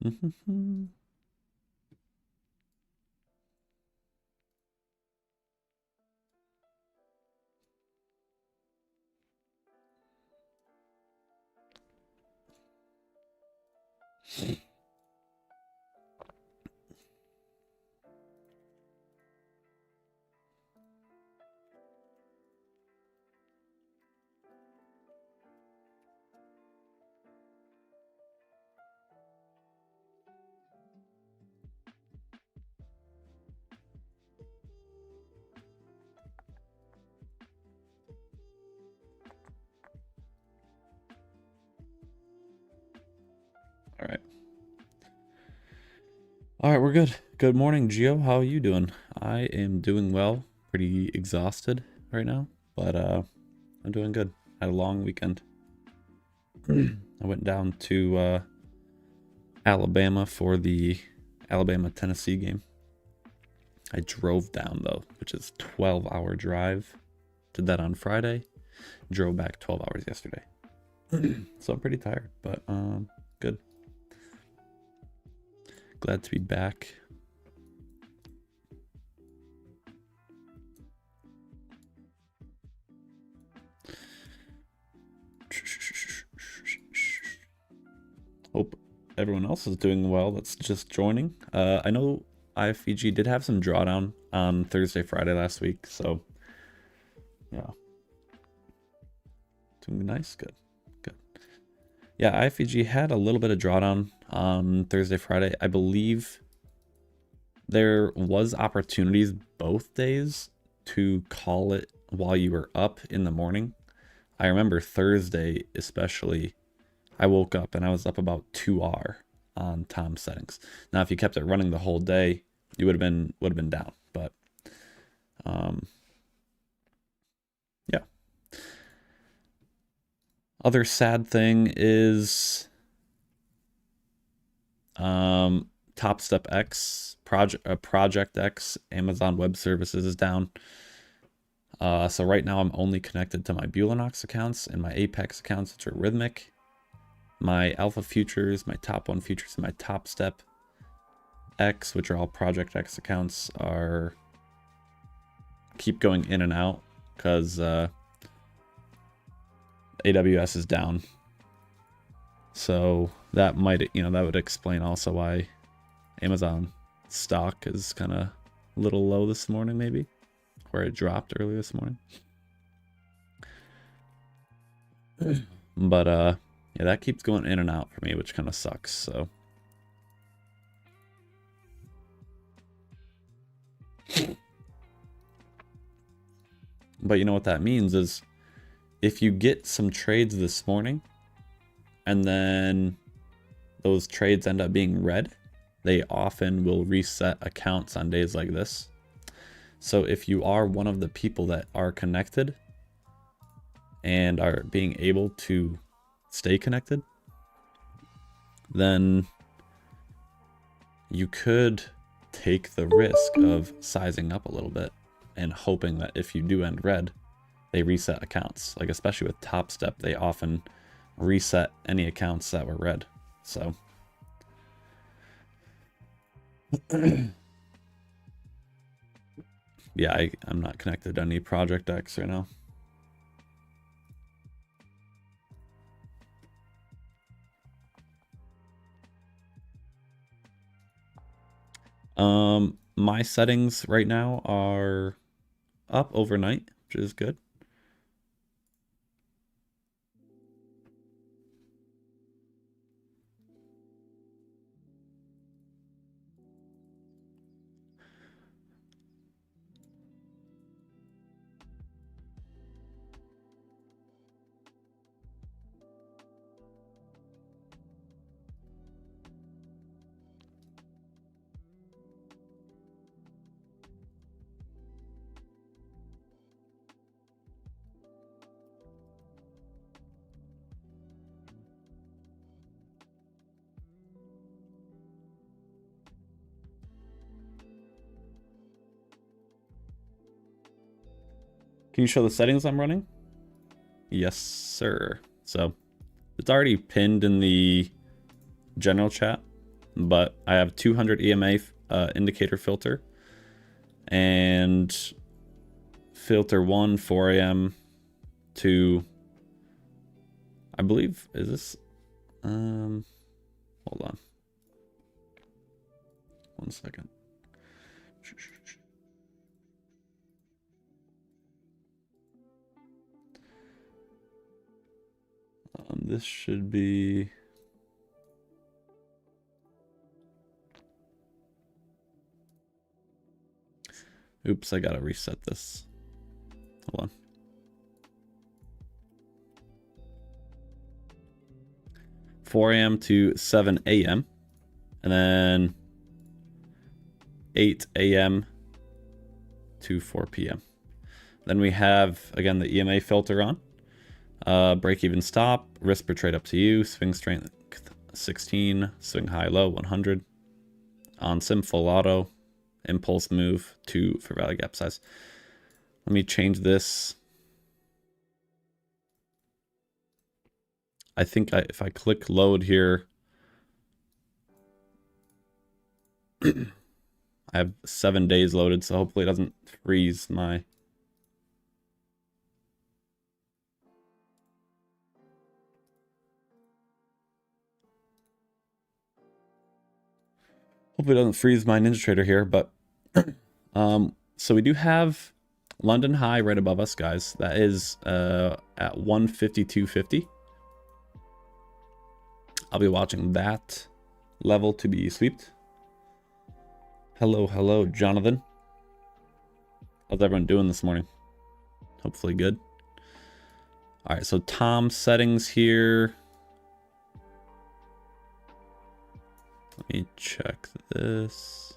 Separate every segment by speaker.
Speaker 1: All right. All right, we're good. Good morning, Gio. How are you doing? I am doing well. Pretty exhausted right now, but I'm doing good. Had a long weekend. I went down to Alabama for the Alabama-Tennessee game. I drove down though, which is 12-hour drive. Did that on Friday. Drove back 12 hours yesterday. So I'm pretty tired, but good. Glad to be back. Hope everyone else is doing well that's just joining. I know iFVG did have some drawdown on Thursday, Friday last week, so yeah. Doing nice, good. Yeah, iFVG had a little bit of drawdown on Thursday, Friday. I believe there was opportunities both days to call it while you were up in the morning. I remember Thursday especially, I woke up and I was up about 2R on Tom's settings. Now, if you kept it running the whole day, you would have been down. But yeah. Other sad thing is Top Step X, Project X, Amazon Web Services is down. So right now I'm only connected to my Bulanox accounts and my Apex accounts, which are Rhythmic. My Alpha Futures, my Top 1 Futures, and my Top Step X, which are all Project X accounts, keep going in and out because AWS is down. So that might, that would explain also why Amazon stock is kind of a little low this morning, maybe, where it dropped earlier this morning. But yeah, that keeps going in and out for me, which kind of sucks. So but you know what that means is if you get some trades this morning and then those trades end up being red, they often will reset accounts on days like this. So if you are one of the people that are connected and are being able to stay connected, then you could take the risk of sizing up a little bit and hoping that if you do end red, they reset accounts. Like especially with Top Step, they often reset any accounts that were red. So yeah, I'm not connected to any Project X right now. My settings right now are up overnight, which is good. Can you show the settings I'm running? Yes, sir. So it's already pinned in the general chat. but I have 200 EMA indicator filter, and filter 1, 4 a.m. to, I believe, is this, hold on. 1 second. This should be... Oops, I gotta reset this. Hold on. $4 a.m. to 7 a.m. and then 8 a.m. to 4 p.m. Then we have, again, the EMA filter on. Break even stop, risk per trade up to you, swing strength 16, swing high low 100. On sim full auto, impulse move 2 for value gap size. Let me change this. I think if I click load here, I have 7 days loaded, so hopefully it doesn't freeze my... Hopefully it doesn't freeze my NinjaTrader here, but so we do have London high right above us, guys. That is at 152.50. I'll be watching that level to be swept. Hello, Jonathan. How's everyone doing this morning? Hopefully good. All right, so Tom's settings here. Let me check this.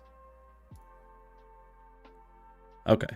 Speaker 1: Okay.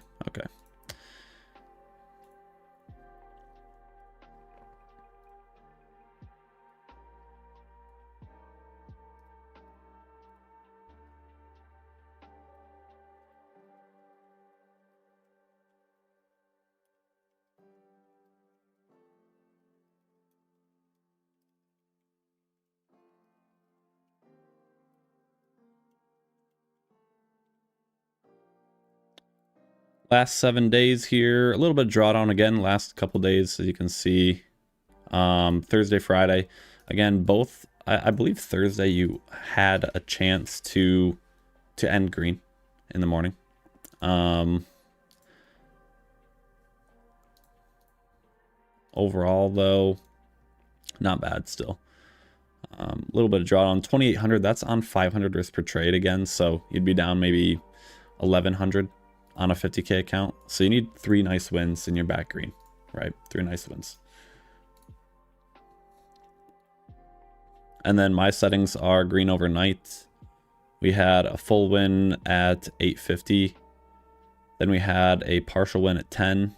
Speaker 1: Last 7 days here, a little bit of drawdown again. Last couple days, as you can see, Thursday, Friday, again, both. I believe Thursday you had a chance to end green in the morning. Overall, though, not bad still. A little bit of drawdown, 2,800. That's on 500 risk per trade again, so you'd be down maybe 1,100. On a 50k account. So you need 3 nice wins in your back green, right? 3 nice wins. And then my settings are green overnight. We had a full win at 850. Then we had a partial win at 10.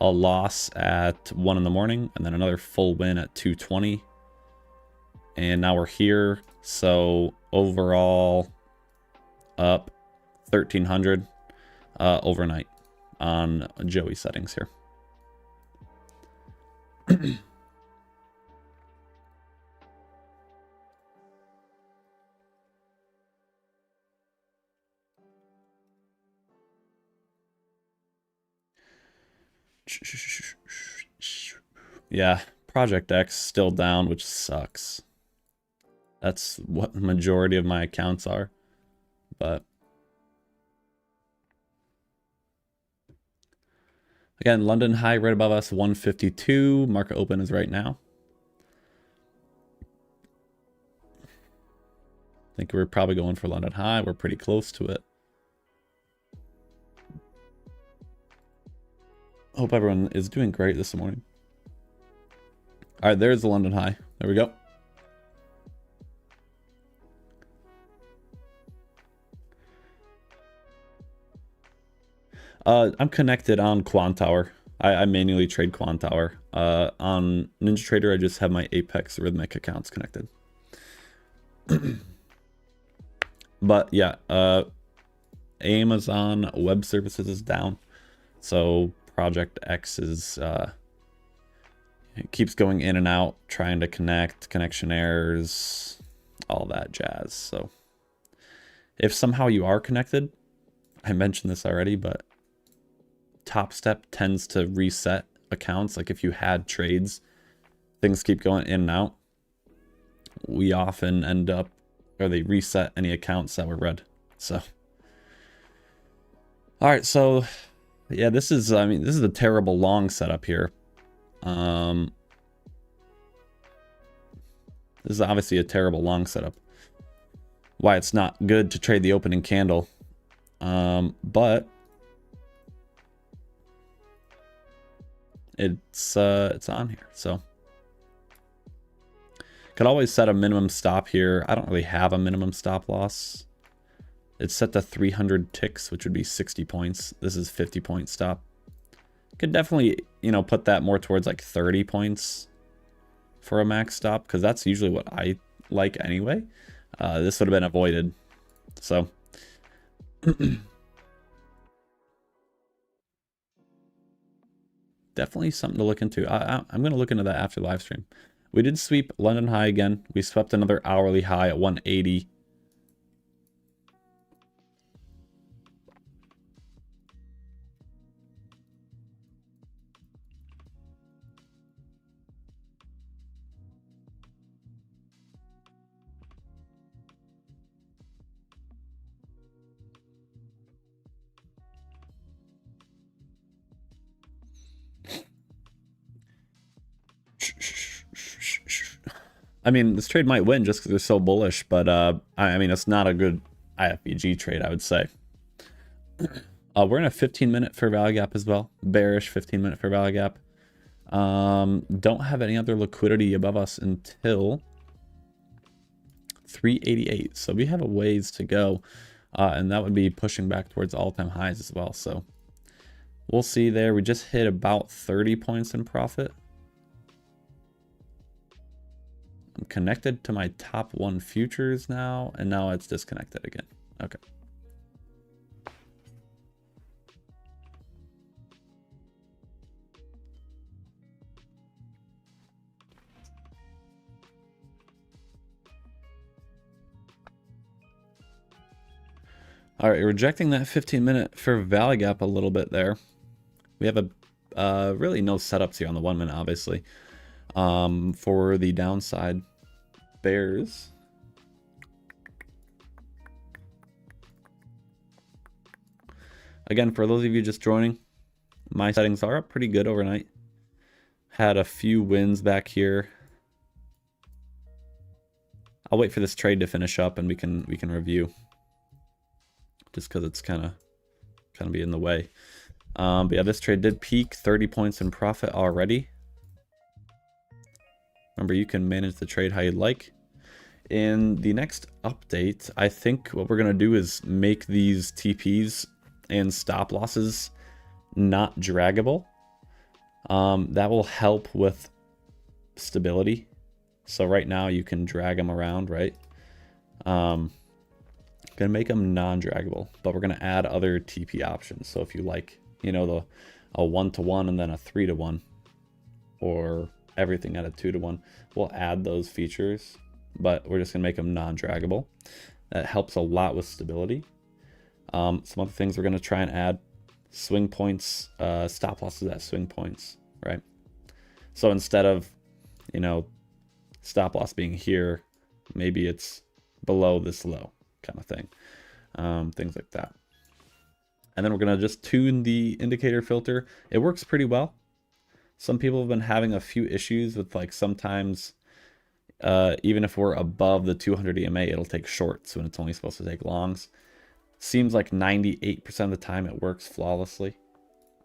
Speaker 1: A loss at 1 in the morning. And then another full win at 220. And now we're here. So overall up 1,300. Overnight on Joey settings here. Yeah, Project X still down, which sucks. That's what the majority of my accounts are, but again, London high right above us, 152. Market open is right now. I think we're probably going for London high. We're pretty close to it. Hope everyone is doing great this morning. All right, there's the London high. There we go. I'm connected on Quantower. I manually trade Quantower. On NinjaTrader, I just have my Apex Rhythmic accounts connected. But yeah, Amazon Web Services is down. So Project X is it keeps going in and out, trying to connect, connection errors. all that jazz. So if somehow you are connected, I mentioned this already, but Top Step tends to reset accounts. Like if you had trades, things keep going in and out. We often end up, or they reset any accounts that were red. So, all right. So yeah, this is, I mean, this is a terrible long setup here. This is obviously a terrible long setup. Why it's not good to trade the opening candle. But it's on here. So could always set a minimum stop here. I don't really have a minimum stop loss. It's set to 300 ticks, which would be 60 points. This is 50 point stop. Could definitely, you know, put that more towards like 30 points for a max stop, because that's usually what I like anyway. This would have been avoided. So definitely something to look into. I'm going to look into that after live stream. We did sweep London high again. We swept another hourly high at 180. I mean, this trade might win just because they're so bullish, but I mean, it's not a good iFVG trade, I would say. We're in a 15-minute fair value gap as well. Bearish 15-minute fair value gap. Don't have any other liquidity above us until 388. So we have a ways to go. And that would be pushing back towards all-time highs as well. So we'll see there. We just hit about 30 points in profit. I'm connected to my top 1 futures now, and now it's disconnected again. Okay. All right, rejecting that 15-minute fair value gap a little bit there. We have a really no setups here on the 1 minute, obviously. For the downside, bears. Again, for those of you just joining, my settings are up pretty good overnight. Had a few wins back here. I'll wait for this trade to finish up and we can review. Just because it's kind of be in the way. But yeah, this trade did peak 30 points in profit already. Remember, you can manage the trade how you'd like. In the next update, I think what we're going to do is make these TPs and stop losses not draggable. That will help with stability. So right now you can drag them around, right? Gonna make them non-draggable, but we're gonna add other TP options. So if you like, you know, a 1-to-1 and then a 3-to-1, or everything at a 2-to-1, we'll add those features, but we're just gonna make them non-draggable. That helps a lot with stability. Some other things we're gonna try and add: swing points, stop losses at swing points, right? So instead of, you know, stop loss being here, maybe it's below this low kind of thing. Things like that. And then we're gonna just tune the indicator filter. It works pretty well. Some people have been having a few issues with, like, sometimes even if we're above the 200 EMA, it'll take shorts when it's only supposed to take longs. Seems like 98% of the time it works flawlessly.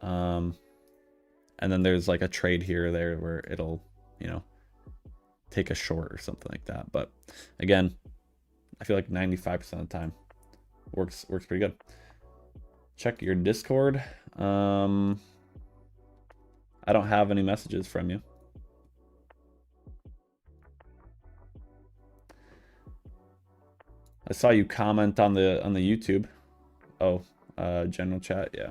Speaker 1: And then there's like a trade here or there where it'll, you know, take a short or something like that. But again, I feel like 95% of the time works pretty good. Check your Discord. I don't have any messages from you. I saw you comment on the YouTube. Oh, general chat, yeah.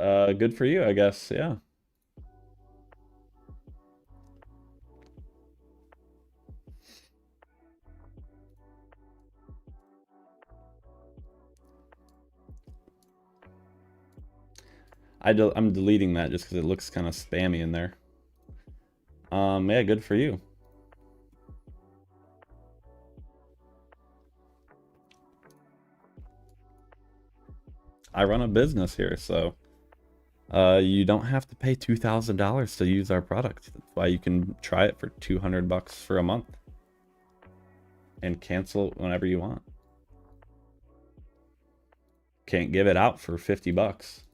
Speaker 1: Good for you, I guess. Yeah. I'm deleting that just because it looks kind of spammy in there. Yeah, good for you. I run a business here, so you don't have to pay $2,000 to use our product. That's why you can try it for $200 for a month and cancel it whenever you want. Can't give it out for $50.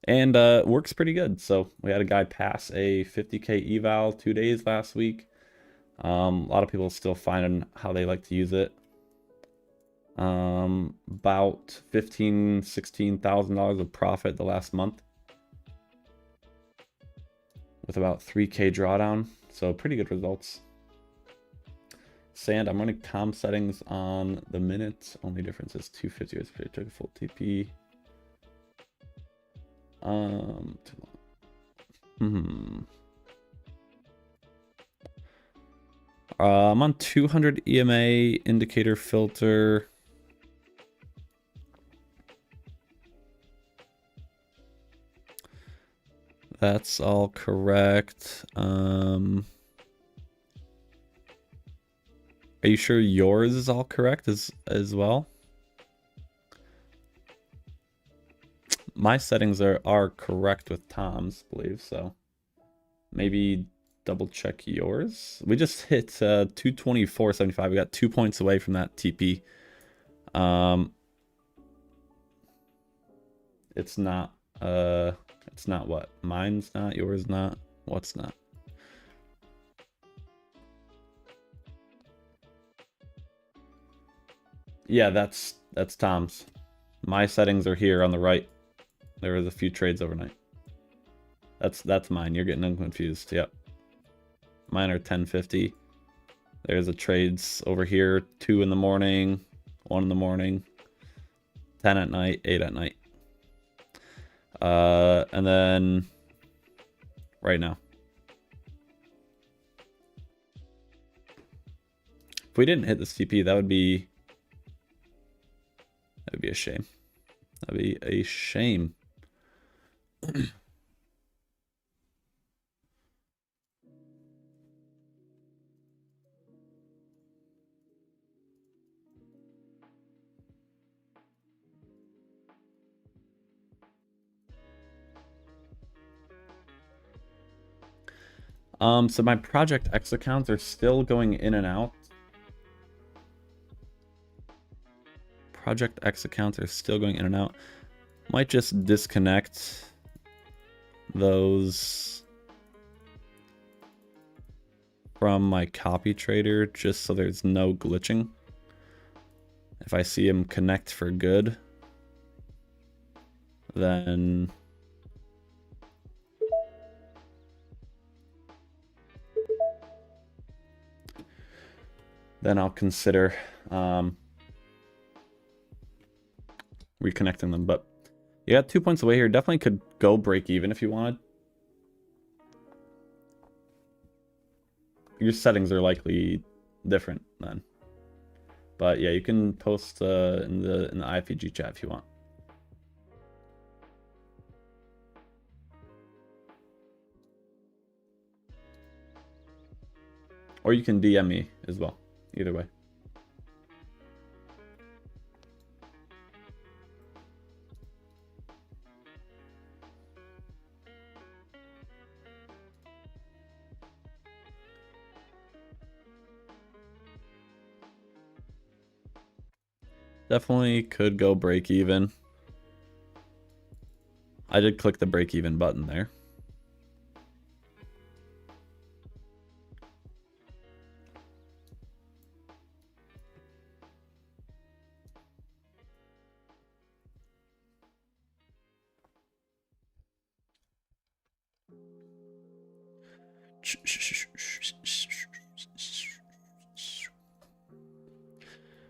Speaker 1: And works pretty good. So we had a guy pass a 50K eval 2 days last week. A lot of people still finding how they like to use it. About $16,000 of profit the last month with about 3K drawdown. So pretty good results. Sand, I'm running com settings on the minute. Only difference is 250 took a full TP. Too long. I'm on 200 EMA indicator filter. That's all correct. Are you sure yours is all correct as well? My settings are correct with Tom's, I believe, so maybe double check yours. We just hit 224.75. We got 2 points away from that TP. It's not what? Mine's not, yours not. What's not? Yeah, that's Tom's. My settings are here on the right. There was a few trades overnight. That's mine. You're getting them confused. Yep. Mine are 10:50. There's a trades over here, 2 in the morning, 1 in the morning, 10 at night, 8 at night. And then right now. If we didn't hit this TP, that would be a shame. That'd be a shame. So my Project X accounts are still going in and out. Project X accounts are still going in and out. Might just disconnect those from my copy trader just so there's no glitching. If I see him connect for good, then I'll consider reconnecting them. But you got 2 points away here. Definitely could go break even if you wanted. Your settings are likely different then. But yeah, you can post in the iFVG chat if you want. Or you can DM me as well. Either way. Definitely could go break even. I did click the break even button there.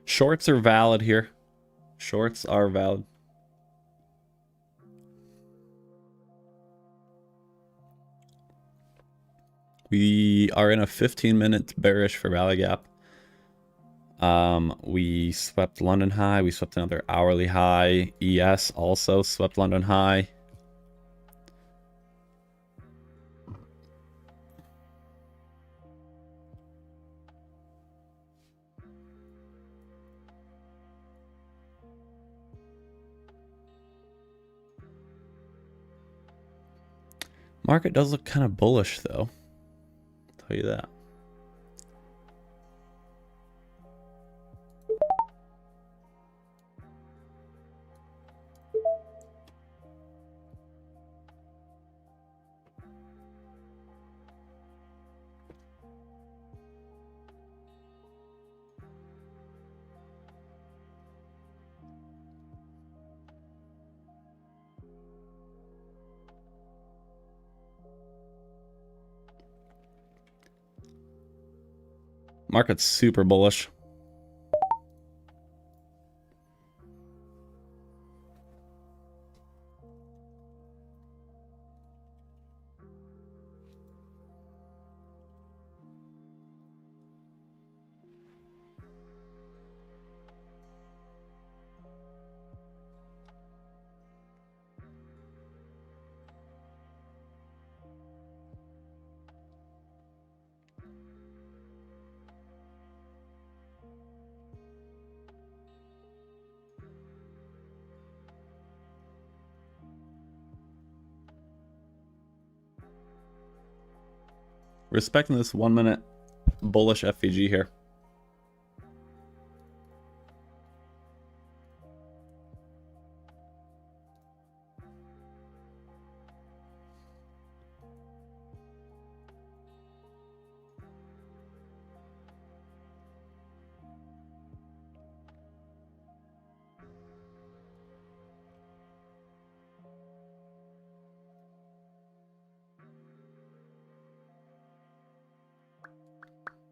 Speaker 1: Shorts are valid here. Shorts are valid. We are in a 15-minute bearish for Valley Gap. We swept London high. We swept another hourly high. ES also swept London high. Market does look kind of bullish though. I'll tell you that. Market's super bullish. Respecting this 1 minute bullish FVG here.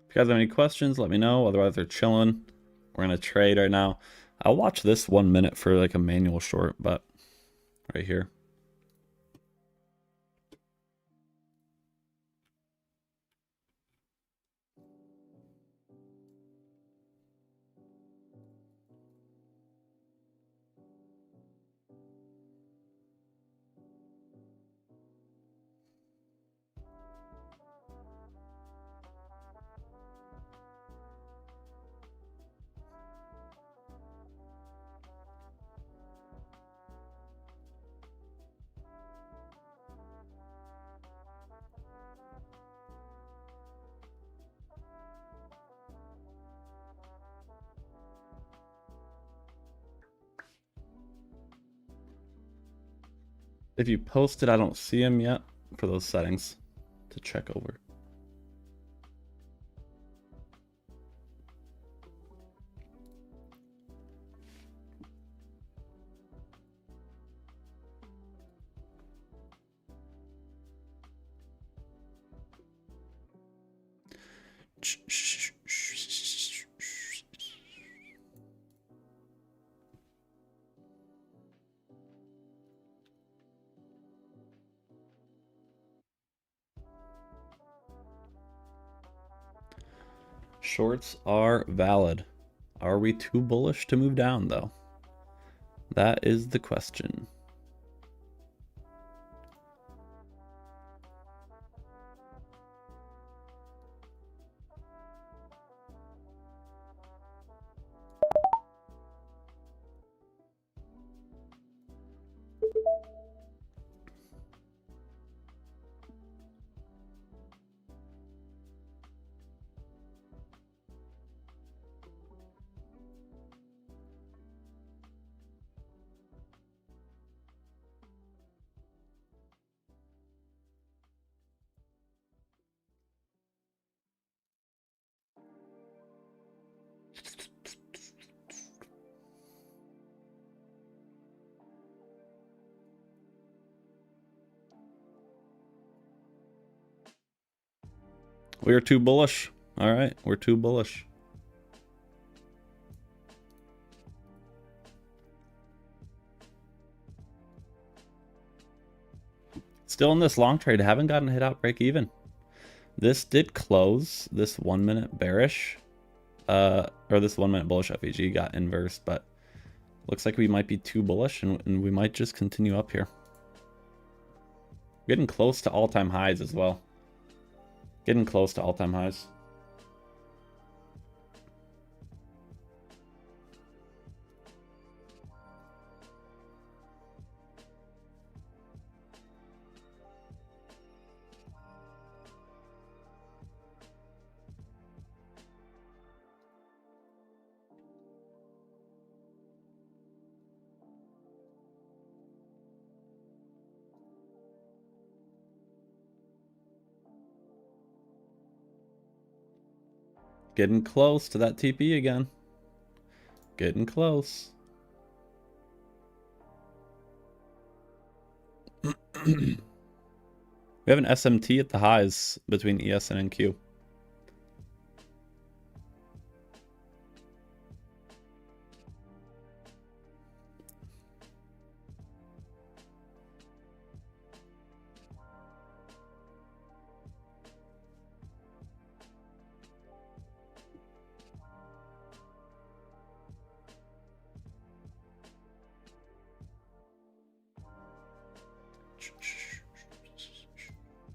Speaker 1: If you guys have any questions, let me know. Otherwise, they're chilling. We're gonna trade right now. I'll watch this 1 minute for like a manual short, but right here. If you posted, I don't see them yet for those settings to check over. Shorts are valid. Are we too bullish to move down though? That is the question. We are too bullish. All right, we're too bullish. Still in this long trade, haven't gotten hit out break even. This did close this 1 minute bearish, or this 1 minute bullish FVG got inversed, but looks like we might be too bullish and we might just continue up here. Getting close to all-time highs as well. Getting close to all-time highs. Getting close to that TP again. Getting close. We have an SMT at the highs between ES and NQ.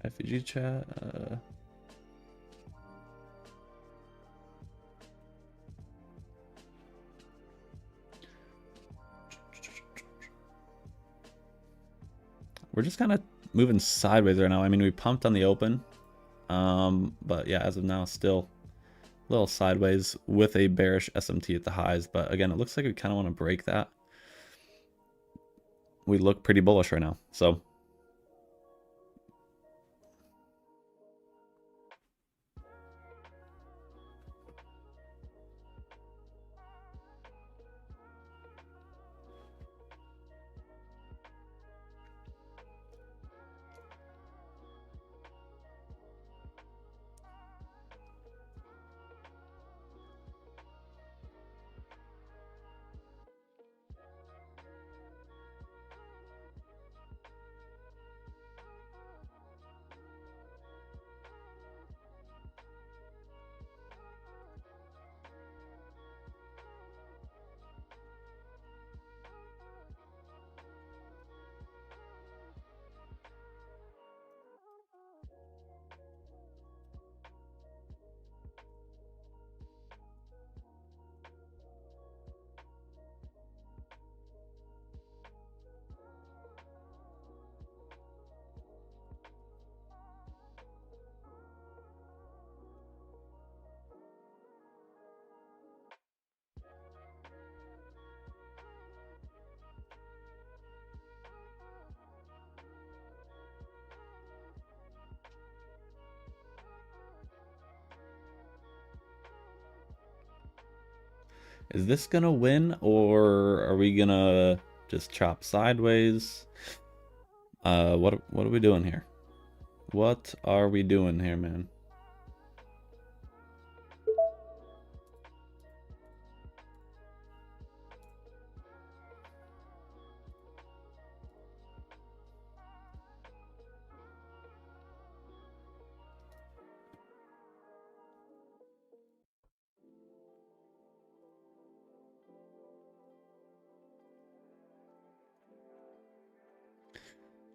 Speaker 1: FVG chat. We're just kind of moving sideways right now. I mean, we pumped on the open. But yeah, as of now, still a little sideways with a bearish SMT at the highs. But again, it looks like we kind of want to break that. We look pretty bullish right now. So is this gonna win, or are we gonna just chop sideways? What are we doing here? What are we doing here, man?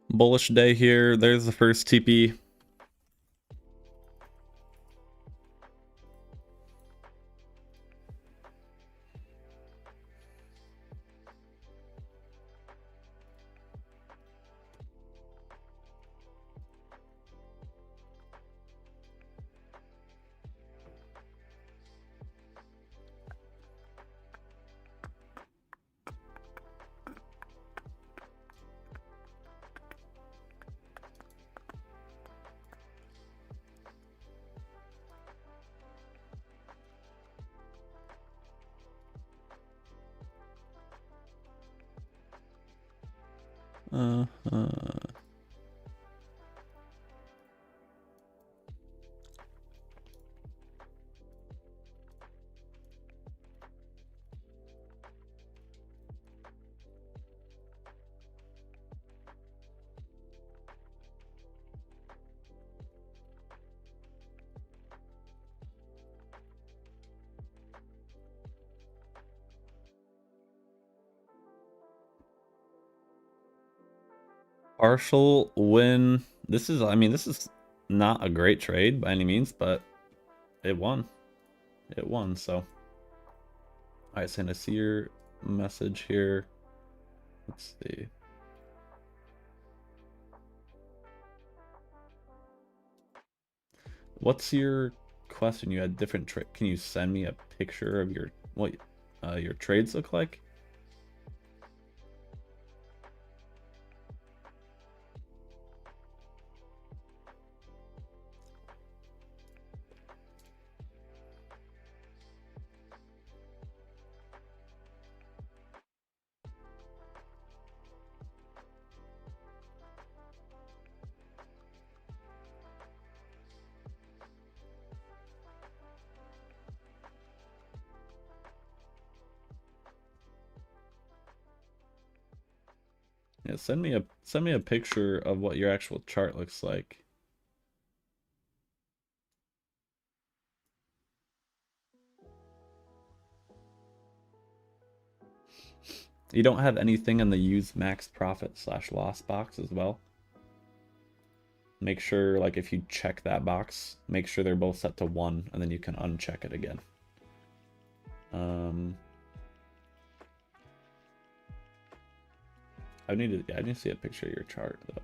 Speaker 1: Bullish day here. There's the first TP. Partial win. This is, I mean, this is not a great trade by any means, but it won. It won, so. Alright, Sam, I see your message here. Let's see. What's your question? You had different trade. Can you send me a picture of your what your trades look like? Yeah, send me a picture of what your actual chart looks like. You don't have anything in the use max profit / loss box as well? Make sure, like, if you check that box, make sure they're both set to 1, and then you can uncheck it again. I need to see a picture of your chart though.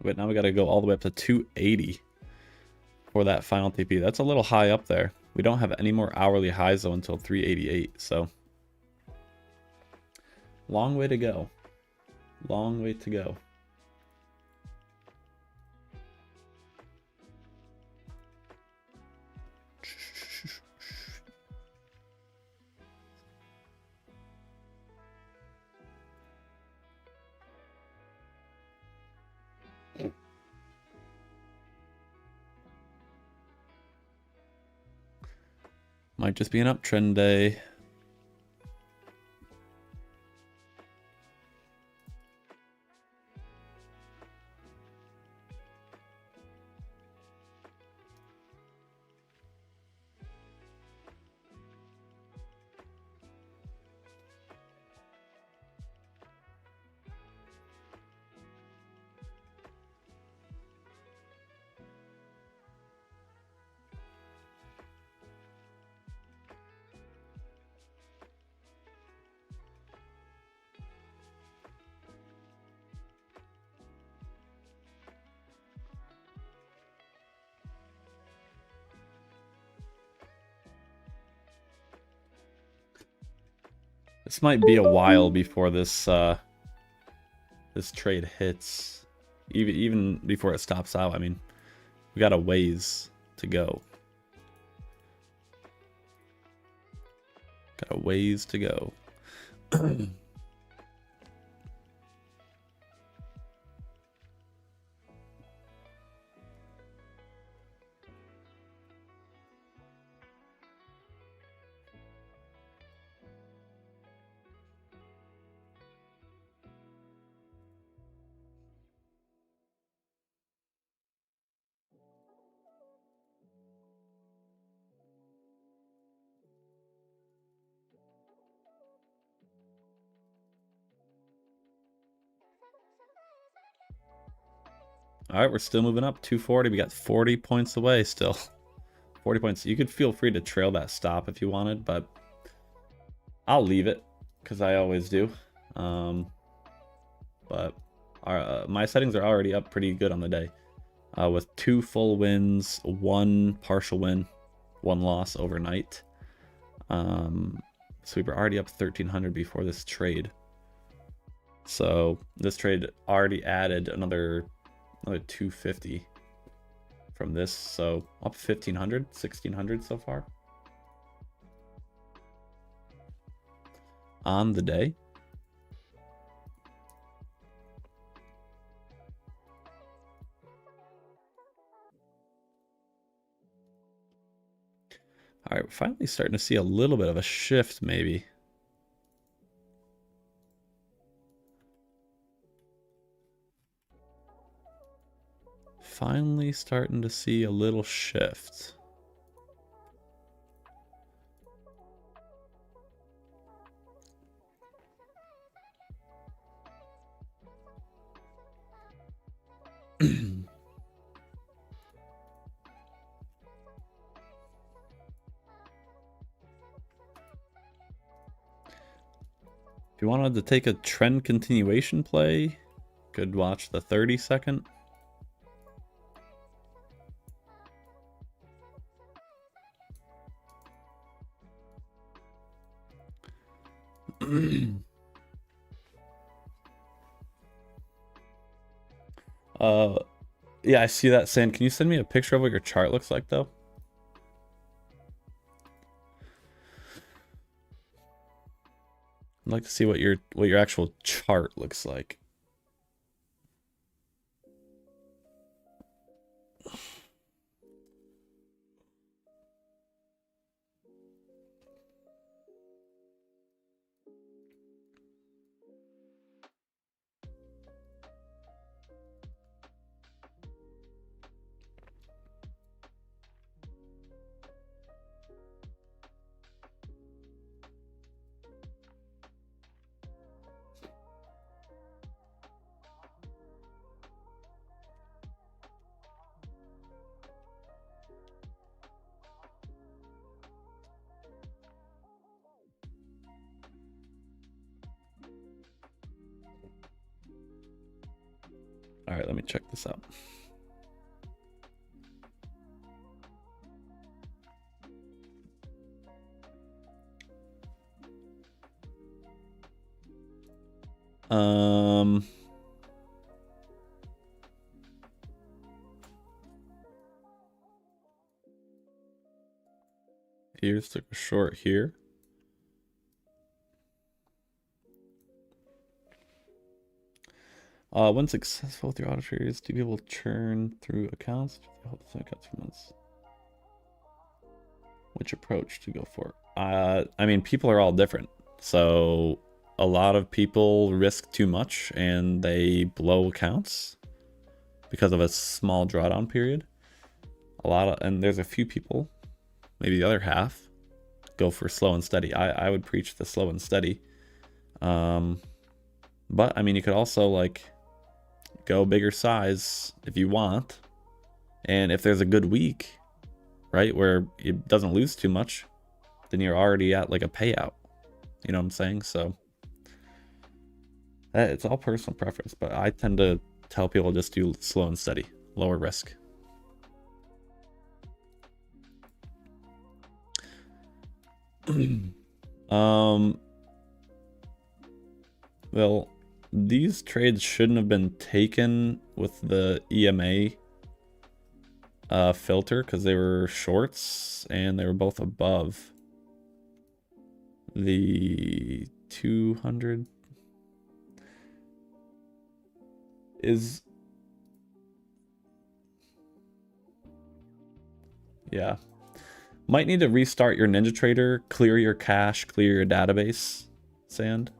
Speaker 1: But now we got to go all the way up to 280 for that final TP. That's a little high up there. We don't have any more hourly highs though until 388, so long way to go. Long way to go. Might just be an uptrend day. This might be a while before this this trade hits. Even before it stops out. I mean, we got a ways to go. Got a ways to go. All right, we're still moving up. 240. We got 40 points away still. 40 points. You could feel free to trail that stop if you wanted, but I'll leave it because I always do. But my settings are already up pretty good on the day, with 2 full wins, 1 partial win, 1 loss overnight. So we were already up 1,300 before this trade. So this trade already added another 250 from this, so up 1,500, 1,600 so far on the day. All right, we're finally starting to see a little bit of a shift, maybe. Finally starting to see a little shift. If you wanted to take a trend continuation play, could watch the 30-second. Yeah, I see that, Sand. Can you send me a picture of what your chart looks like, though? I'd like to see what your actual chart looks like. All right, let me check this out. Here's took a short here. When successful with your Autotraders, do people churn through accounts? Hold the same accounts for months. Which approach to go for? I mean, people are all different. So a lot of people risk too much and they blow accounts because of a small drawdown period. And there's a few people, maybe the other half, go for slow and steady. I would preach the slow and steady. But I mean, you could also like go bigger size if you want. And if there's a good week, right, where it doesn't lose too much, then you're already at like a payout. You know what I'm saying? So it's all personal preference, but I tend to tell people just do slow and steady, lower risk. Well, these trades shouldn't have been taken with the EMA filter because they were shorts and they were both above the 200 is, yeah, might need to restart your NinjaTrader, clear your cache, clear your database, Sand.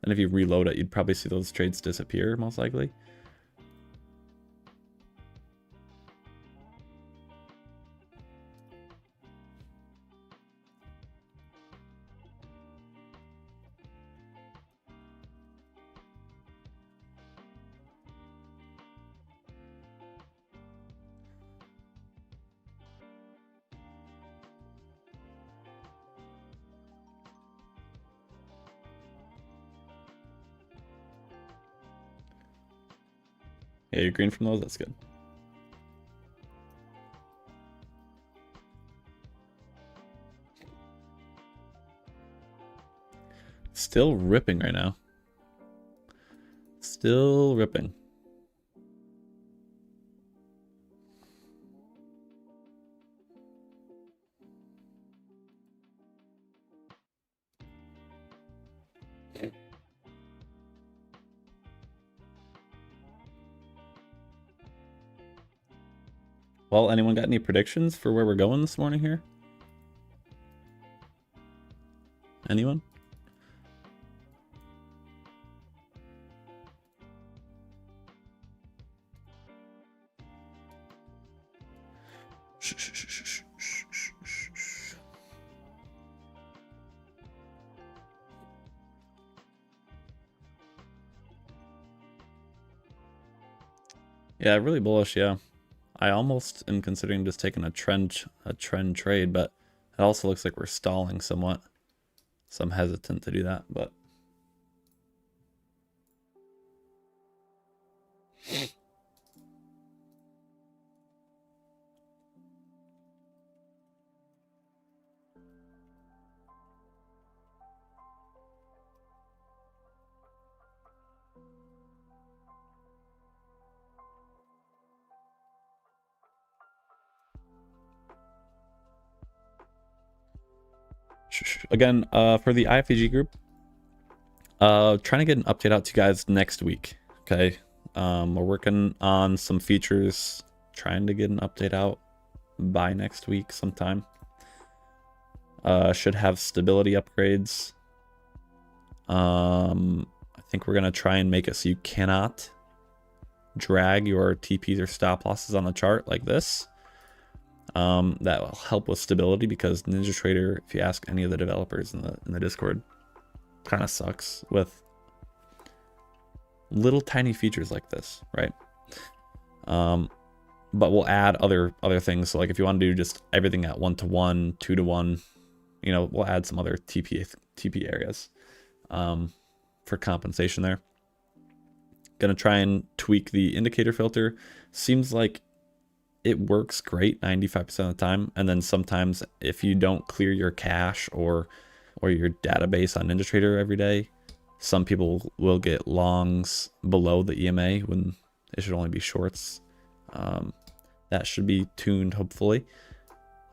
Speaker 1: And if you reload it, you'd probably see those trades disappear, most likely. Yeah, you're green from those, that's good. Still ripping right now. Still ripping. Well, anyone got any predictions for where we're going this morning here? Anyone? Yeah, really bullish, yeah. I almost am considering just taking a trend trade, but it also looks like we're stalling somewhat. So I'm hesitant to do that, but again, for the iFVG group, trying to get an update out to you guys next week. Okay, we're working on some features, trying to get an update out by next week sometime. Should have stability upgrades. I think we're gonna try and make it so you cannot drag your TPs or stop losses on the chart like this. That will help with stability, because NinjaTrader, if you ask any of the developers in the Discord, kind of sucks with little tiny features like this, right? But we'll add other things. So like if you want to do just everything at 1-to-1, 2-to-1, you know, we'll add some other TP areas for compensation there. Gonna try and tweak the indicator filter. Seems like it works great 95% of the time, and then sometimes if you don't clear your cache or your database on NinjaTrader every day, some people will get longs below the EMA when it should only be shorts. That should be tuned, hopefully.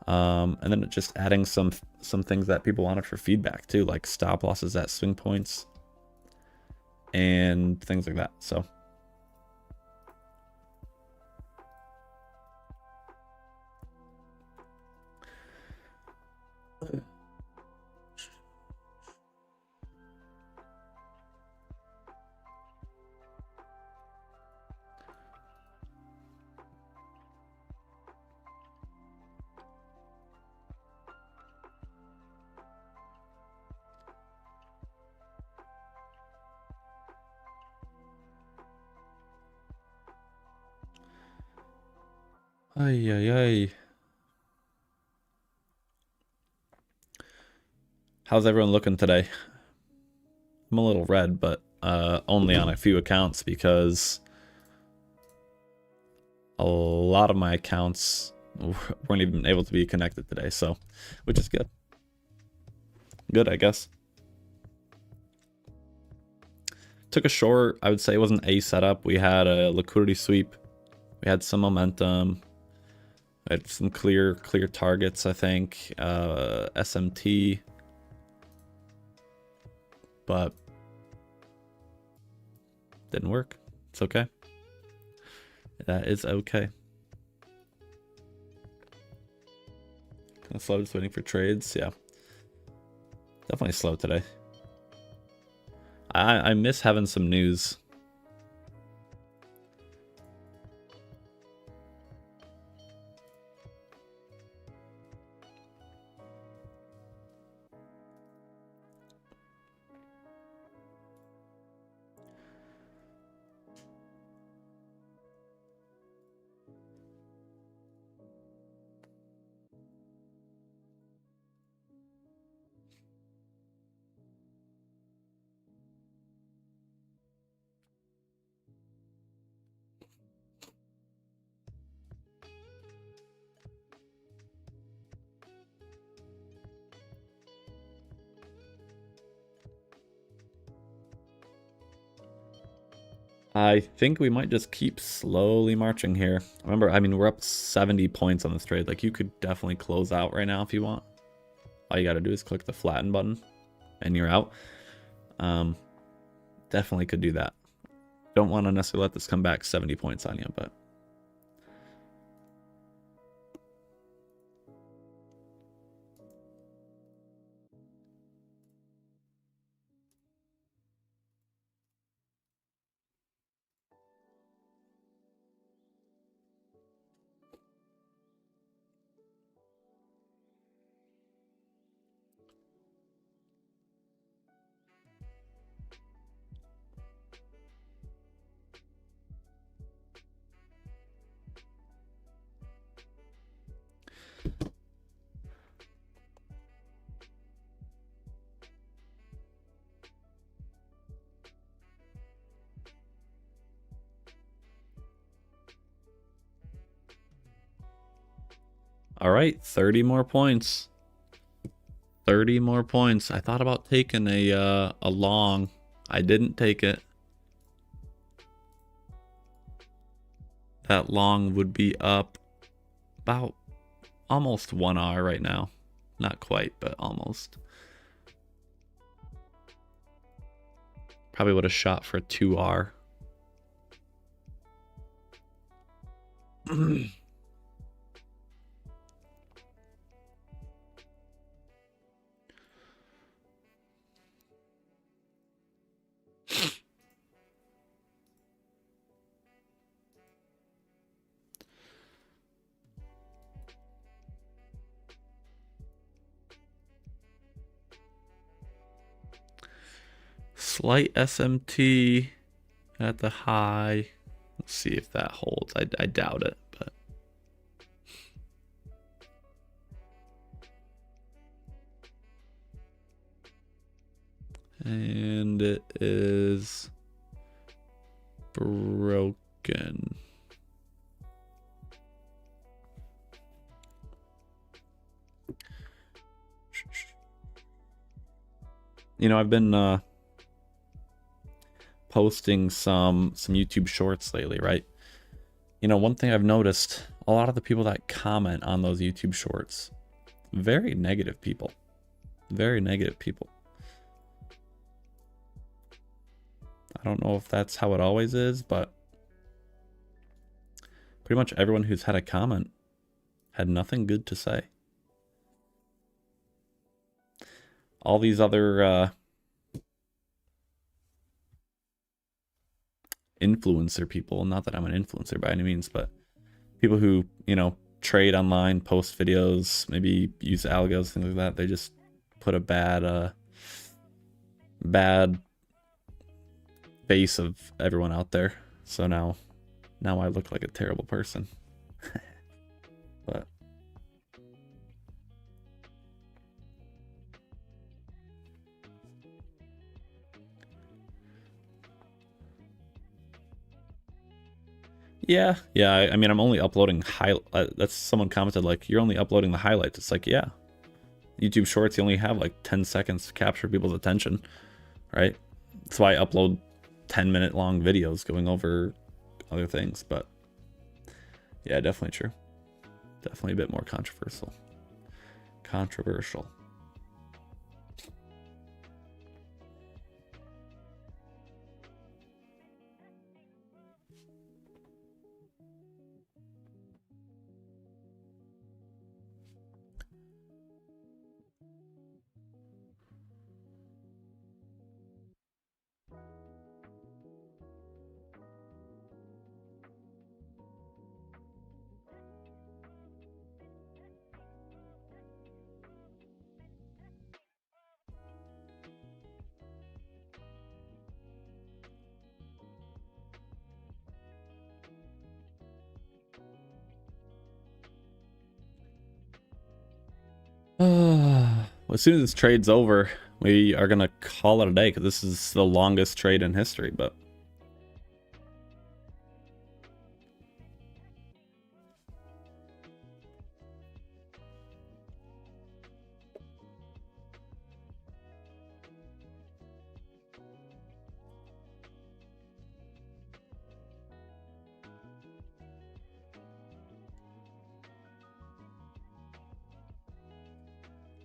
Speaker 1: And then just adding some things that people wanted for feedback too, like stop losses at swing points and things like that. So ay. How's everyone looking today? I'm a little red, but only on a few accounts, because a lot of my accounts weren't even able to be connected today, so which is good. Good, I guess. Took a short. I would say it wasn't a setup. We had a liquidity sweep. We had some momentum. We had some clear targets, I think. SMT. But didn't work. It's okay. That is okay. Kind of slow, just waiting for trades. Yeah. Definitely slow today. I miss having some news. I think we might just keep slowly marching here. Remember, I mean, we're up 70 points on this trade. Like, you could definitely close out right now if you want. All you got to do is click the flatten button and you're out. Definitely could do that. Don't want to necessarily let this come back 70 points on you, but All right, 30 more points. 30 more points. I thought about taking a long. I didn't take it. That long would be up about almost 1R right now. Not quite, but almost. Probably would have shot for 2R. Slight SMT at the high. Let's see if that holds. I doubt it, but and it is broken. You know, I've been posting some YouTube shorts lately, right? You know, one thing I've noticed, a lot of the people that comment on those YouTube shorts, very negative people. Very negative people. I don't know if that's how it always is, but pretty much everyone who's had a comment had nothing good to say. All these other influencer people, not that I'm an influencer by any means, but people who, you know, trade online, post videos, maybe use algos, things like that, they just put a bad face of everyone out there. So now I look like a terrible person. But yeah, I mean, I'm only uploading that's someone commented like, you're only uploading the highlights. It's like, yeah, YouTube shorts, you only have like 10 seconds to capture people's attention, right? That's why I upload 10-minute long videos going over other things. But yeah, definitely true. Definitely a bit more controversial. As soon as this trade's over, we are gonna call it a day because this is the longest trade in history. But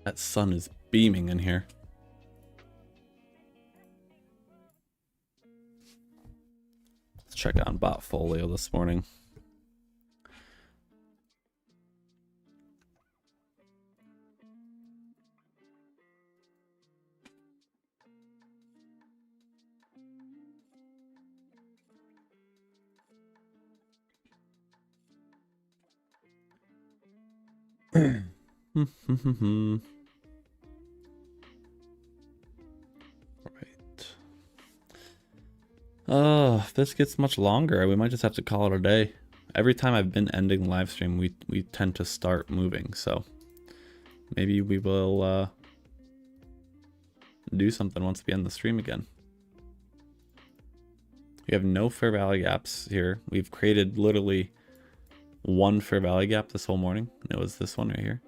Speaker 1: that sun is beaming in here. Let's check on Botfolio this morning. Oh, if this gets much longer, we might just have to call it a day. Every time I've been ending live stream, we tend to start moving, so maybe we will do something once we end the stream again. We have no fair value gaps here. We've created literally one fair value gap this whole morning. And it was this one right here.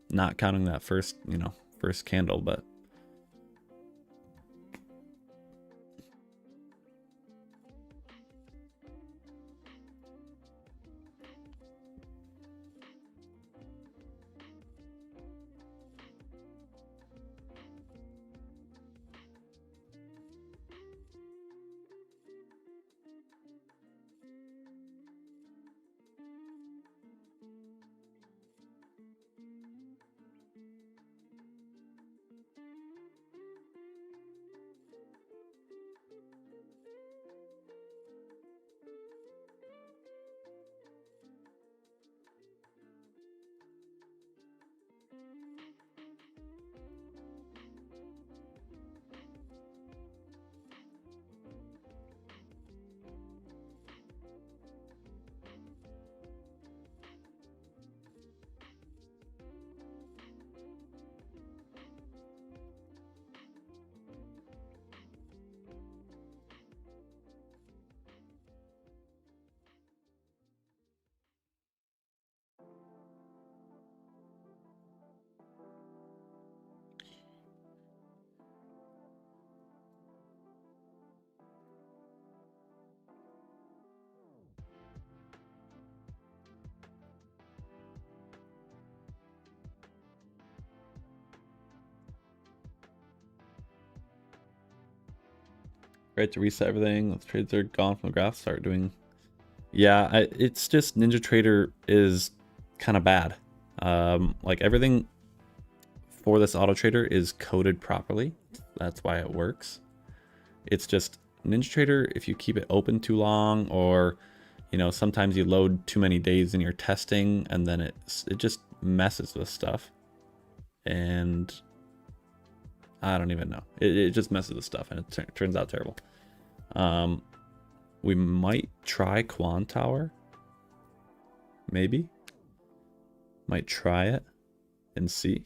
Speaker 1: Not counting that first, you know, first candle, but right to reset everything. The trades are gone from the graph. Start doing. Yeah, it's just NinjaTrader is kind of bad. Like everything for this Autotrader is coded properly. That's why it works. It's just NinjaTrader, if you keep it open too long, or you know, sometimes you load too many days in your testing, and then it just messes with stuff. And I don't even know. It just messes with stuff, and it turns out terrible. We might try Quan Tower. Maybe. Might try it and see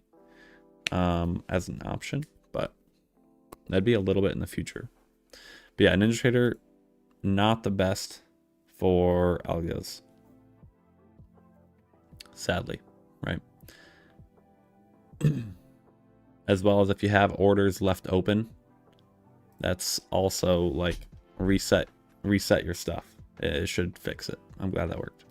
Speaker 1: as an option, but that'd be a little bit in the future. But yeah, NinjaTrader, not the best for algos. Sadly, right? As well as if you have orders left open, that's also like reset your stuff. It should fix it. I'm glad that worked.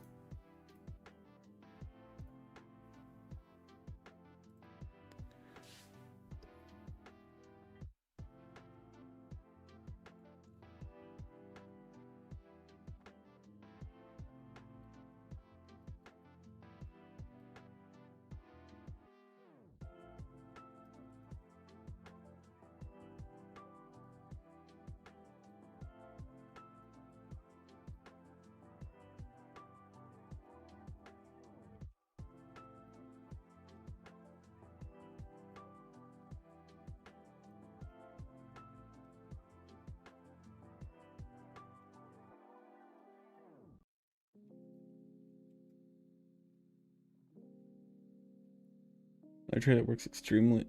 Speaker 1: I trade that works extremely.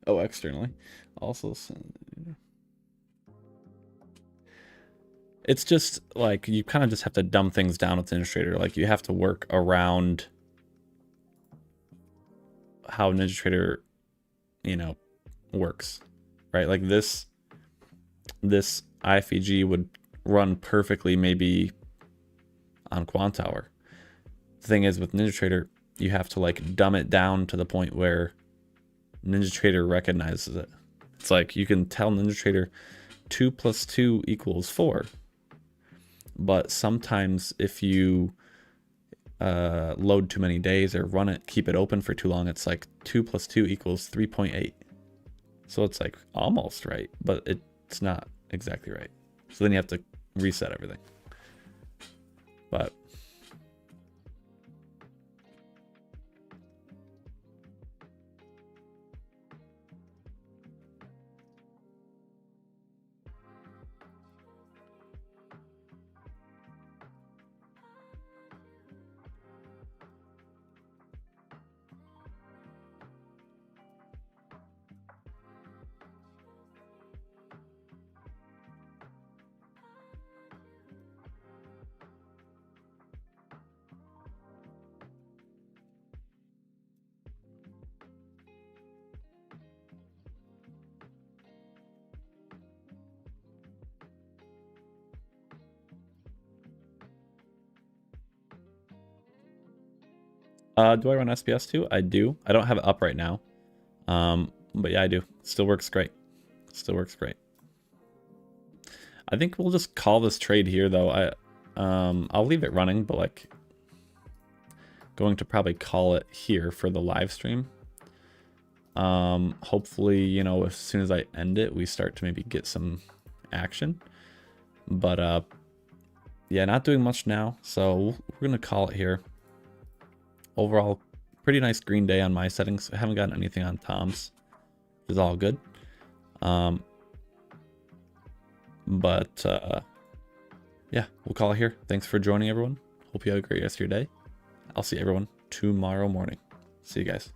Speaker 1: Oh, externally. Also, it's just like you kind of just have to dumb things down with NinjaTrader. Like you have to work around how NinjaTrader, you know, works, right? Like this iFVG would run perfectly maybe on Quant Tower. The thing is with NinjaTrader, you have to like dumb it down to the point where NinjaTrader recognizes it. It's like you can tell NinjaTrader 2 + 2 = 4, but sometimes if you load too many days or keep it open for too long, it's like 2 + 2 = 3.8. So it's like almost right, but it's not exactly right. So then you have to reset everything. But Do I run SPS too? I do. I don't have it up right now. But yeah, I do. Still works great. Still works great. I think we'll just call this trade here though. I'll leave it running, but like going to probably call it here for the live stream. Hopefully, you know, as soon as I end it, we start to maybe get some action. But yeah, not doing much now, so we're gonna call it here. Overall, pretty nice green day on my settings. I haven't gotten anything on Tom's. It's all good. Yeah, we'll call it here. Thanks for joining, everyone. Hope you have a great rest of your day. I'll see everyone tomorrow morning. See you guys.